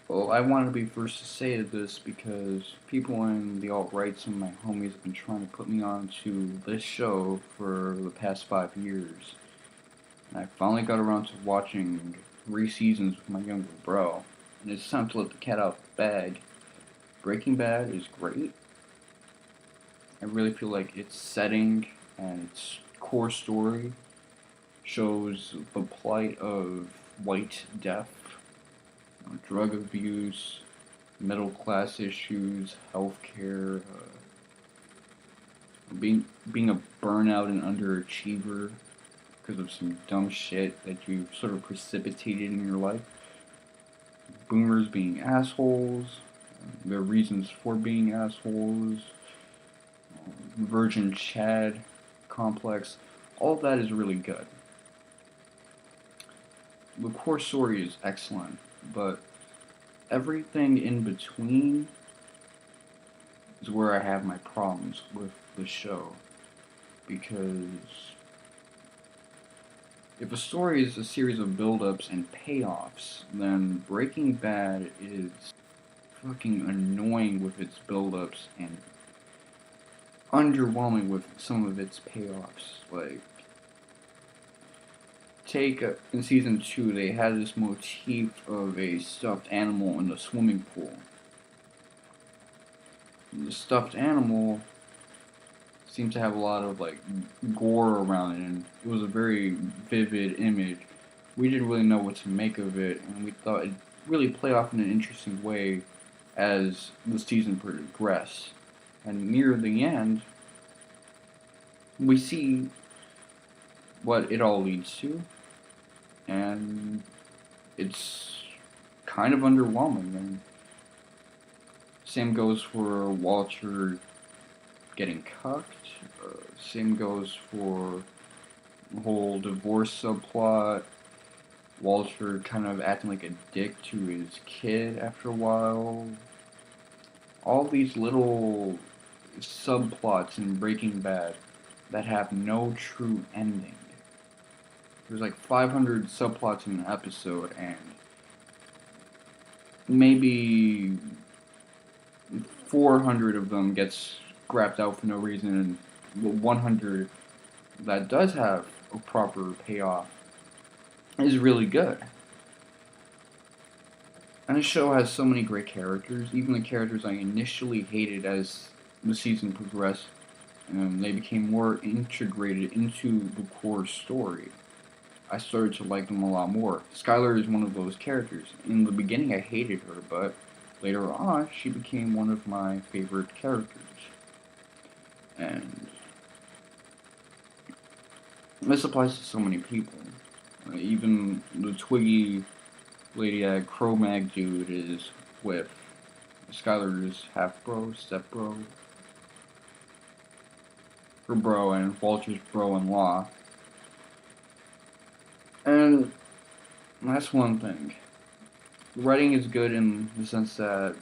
Well, I want to be first to say this because people in the alt-right, some of my homies, have been trying to put me on to this show for the past 5 years. And I finally got around to watching 3 seasons with my younger bro. And it's time to let the cat out of the bag. Breaking Bad is great. I really feel like its setting and its core story shows the plight of white death, drug abuse, middle class issues, healthcare, being a burnout and underachiever because of some dumb shit that you sort of precipitated in your life. Boomers being assholes, their reasons for being assholes, Virgin Chad complex. All of that is really good. The core story is excellent, but everything in between is where I have my problems with the show. Because if a story is a series of build-ups and payoffs, then Breaking Bad is fucking annoying with its build-ups and underwhelming with some of its payoffs. Like, in season 2, they had this motif of a stuffed animal in the swimming pool. And the stuffed animal seemed to have a lot of like gore around it, and it was a very vivid image. We didn't really know what to make of it, and we thought it really played off in an interesting way as the season progressed. And near the end, we see what it all leads to, and it's kind of underwhelming. And same goes for Walter getting cucked. Same goes for the whole divorce subplot. Walter kind of acting like a dick to his kid after a while. All these little subplots in Breaking Bad that have no true ending. There's like 500 subplots in an episode, and maybe 400 of them gets scrapped out for no reason, and the 100 that does have a proper payoff is really good. And the show has so many great characters, even the characters I initially hated as the season progressed, and they became more integrated into the core story. I started to like them a lot more. Skylar is one of those characters. In the beginning, I hated her, but later on, she became one of my favorite characters. And this applies to so many people. Even the Twiggy lady at Cro-Mag dude is with Skylar's half-bro, step-bro, her bro, and Walter's bro-in-law. And that's one thing. The writing is good in the sense that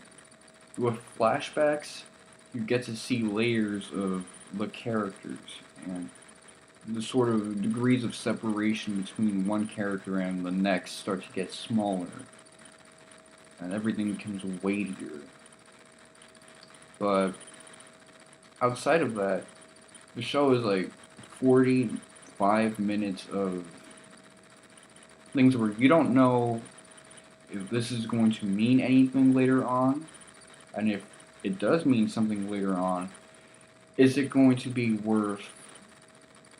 with flashbacks, you get to see layers of the characters and the sort of degrees of separation between one character and the next start to get smaller, and everything becomes weightier. But outside of that, the show is like 45 minutes of things where you don't know if this is going to mean anything later on, and if it does mean something later on, is it going to be worth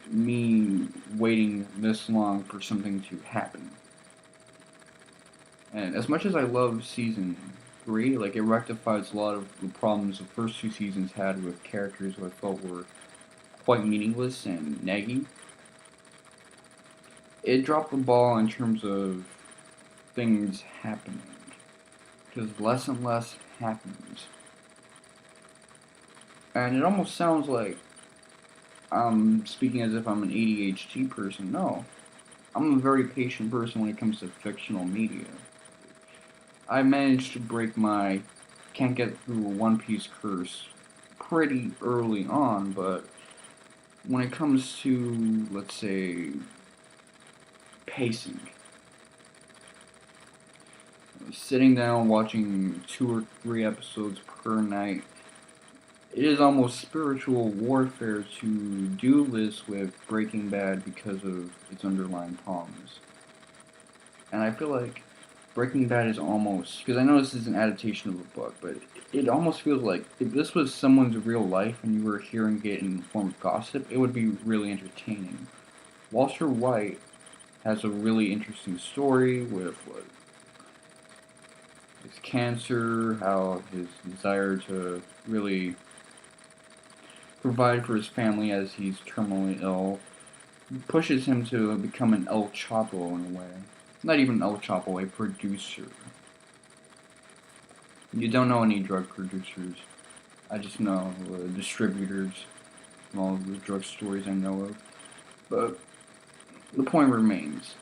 me waiting this long for something to happen? And as much as I love season 3, like, it rectifies a lot of the problems the first 2 seasons had with characters who I felt were quite meaningless and naggy. It dropped the ball in terms of things happening, because less and less happens. And it almost sounds like I'm speaking as if I'm an ADHD person. No, I'm a very patient person when it comes to fictional media. I managed to break my can't get through a One Piece curse pretty early on, but when it comes to, let's say, pacing, sitting down watching 2 or 3 episodes per night, it is almost spiritual warfare to do this with Breaking Bad because of its underlying problems. And I feel like Breaking Bad is almost, because I know this is an adaptation of a book, but it almost feels like if this was someone's real life and you were hearing it in the form of gossip, it would be really entertaining. Walter White has a really interesting story with like, his cancer, how his desire to really provide for his family as he's terminally ill pushes him to become an El Chapo in a way. Not even El Chapo, a producer. You don't know any drug producers. I just know distributors and all of the drug stories I know of. But the point remains.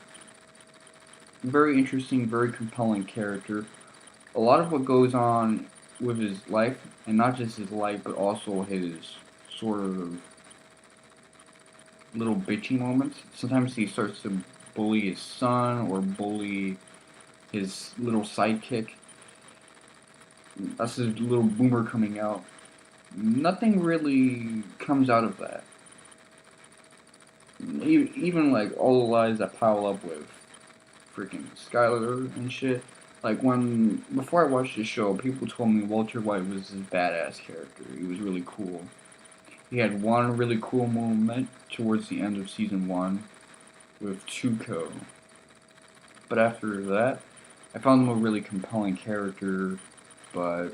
Very interesting, very compelling character. A lot of what goes on with his life, and not just his life, but also his sort of little bitchy moments. Sometimes he starts to bully his son or bully his little sidekick. That's his little boomer coming out. Nothing really comes out of that. Even like all the lies that pile up with freaking Skylar and shit. Like before I watched the show, people told me Walter White was this badass character. He was really cool. He had one really cool moment towards the end of season 1 with Tuco. But after that, I found him a really compelling character, but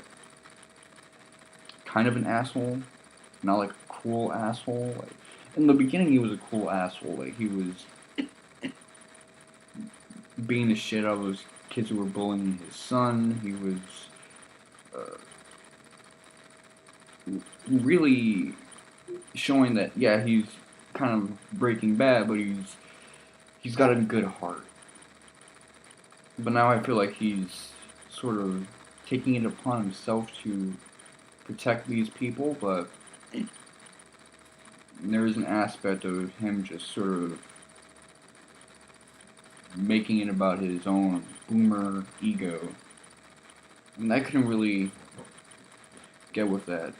kind of an asshole. Not like a cool asshole. Like in the beginning, he was a cool asshole. Like he was beating the shit out of those kids who were bullying his son. He was really showing that he's kind of Breaking Bad, but he's got a good heart. But now I feel like he's sort of taking it upon himself to protect these people, but there's an aspect of him just sort of making it about his own boomer ego. And I couldn't really get with that.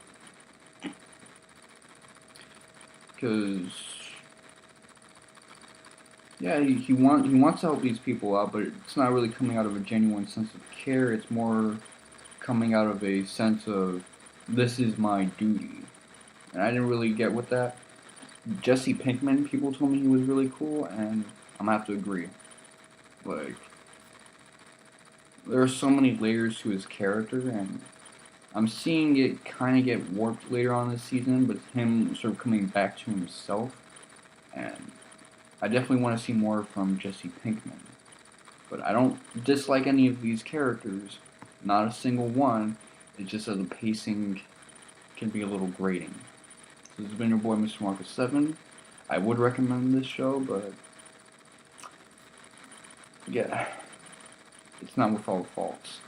Because, he wants to help these people out, but it's not really coming out of a genuine sense of care. It's more coming out of a sense of, this is my duty. And I didn't really get with that. Jesse Pinkman, people told me he was really cool, and I'm gonna have to agree. Like, there are so many layers to his character, and I'm seeing it kind of get warped later on this season, but him sort of coming back to himself, and I definitely want to see more from Jesse Pinkman. But I don't dislike any of these characters, not a single one. It's just that the pacing can be a little grating. So this has been your boy, Mr. Marcus 7. I would recommend this show, but it's not with all the faults.